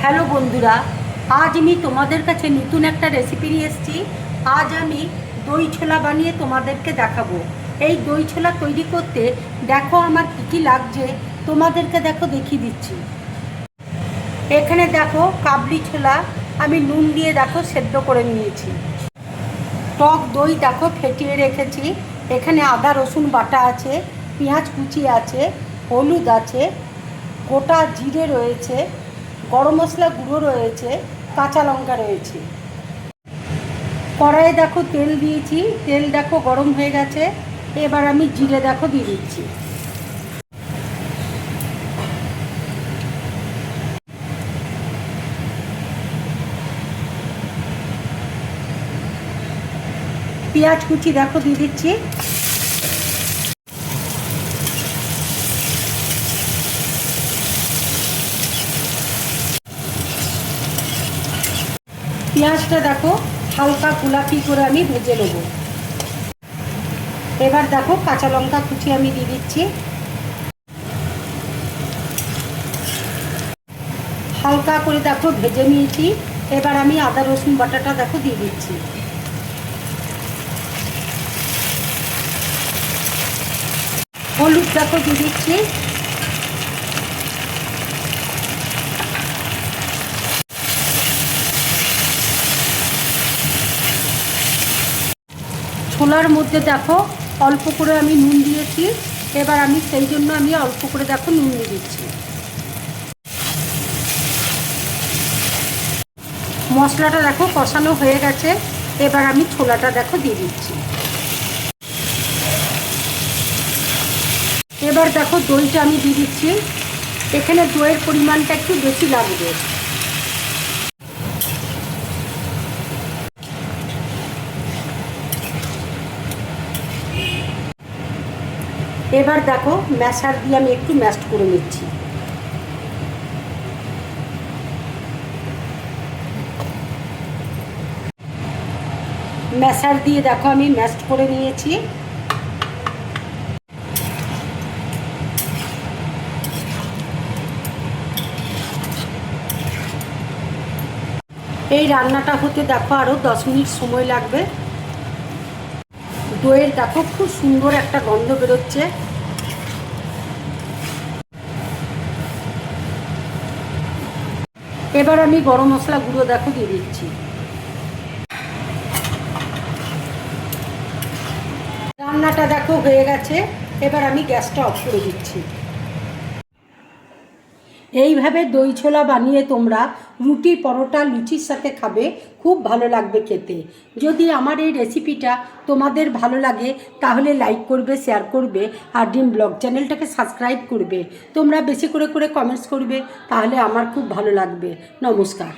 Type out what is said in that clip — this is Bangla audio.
হ্যালো বন্ধুরা, আজ আমি তোমাদের কাছে নতুন একটা রেসিপি নিয়ে এসেছি। আজ আমি দই ছোলা বানিয়ে তোমাদেরকে দেখাবো। এই দই ছোলা তৈরি করতে দেখো আমার কী কী লাগছে, তোমাদেরকে দেখো দেখিয়ে দিচ্ছি। এখানে দেখো কাবলি ছোলা আমি নুন দিয়ে দেখো সেদ্ধ করে নিয়েছি। টক দই দেখো ফেটিয়ে রেখেছি। এখানে আদা রসুন বাটা আছে, পেঁয়াজ কুচি আছে, হলুদ আছে, গোটা জিরে রয়েছে, গরম মশলা গুঁড়ো রয়েছে, কাঁচা লঙ্কা রয়েছে। কড়াইয়ে দেখো তেল দিয়েছি, তেল দেখো গরম হয়ে গেছে। এবার আমি জিরে দেখো দিয়ে দিচ্ছি। পেঁয়াজ কুচি দেখো দিয়ে দিচ্ছি। পেঁয়াজটা দেখো হালকা গোলাপি করে আমি ভেজে নেব। এবার দেখো কাঁচা লঙ্কা কুচি আমি দিয়ে দিচ্ছি। হালকা করে দেখো ভেজে নিয়েছি। এবার আমি আদা রসুন বাটাটা দেখো দিয়ে দিচ্ছি। হলুদ দেখো দিয়ে দিচ্ছি। ছোলার মধ্যে দেখো অল্প করে আমি নুন দিয়েছি। এবার আমি সেই জন্য আমি অল্প করে দেখো নুন দিয়ে দিচ্ছি। মশলাটা দেখো কষানো হয়ে গেছে। এবার আমি ছোলাটা দেখো দিয়ে দিচ্ছি। এবার দেখো দইটা আমি দিয়ে দিচ্ছি। এখানে দইয়ের পরিমাণটা একটু বেশি লাগবে। এবার দেখো ম্যাশার দিয়ে আমি একটু ম্যাশড করে নিচ্ছি। ম্যাশার দিয়ে দেখো আমি ম্যাশড করে নিয়েছি। এই রান্নাটা হতে দেখো আরও 10 মিনিট সময় লাগবে। দইয়ের দেখো খুব সুন্দর একটা গন্ধ বেরোচ্ছে। এবার আমি গরম মশলা গুঁড়ো দেখো দিয়ে দিচ্ছি। রান্নাটা দেখো হয়ে গেছে। এবার আমি গ্যাসটা অফ করে দিচ্ছি। এইভাবে দই ছোলা বানিয়ে তোমরা রুটি পরোটা লুচির সাথে খাবে, খুব ভালো লাগবে খেতে। যদি আমার এই রেসিপিটা তোমাদের ভালো লাগে তাহলে লাইক করবে, শেয়ার করবে আর ড্রিম ব্লগ চ্যানেলটাকে সাবস্ক্রাইব করবে। তোমরা বেশি করে কমেন্টস করবে, তাহলে আমার খুব ভালো লাগবে। নমস্কার।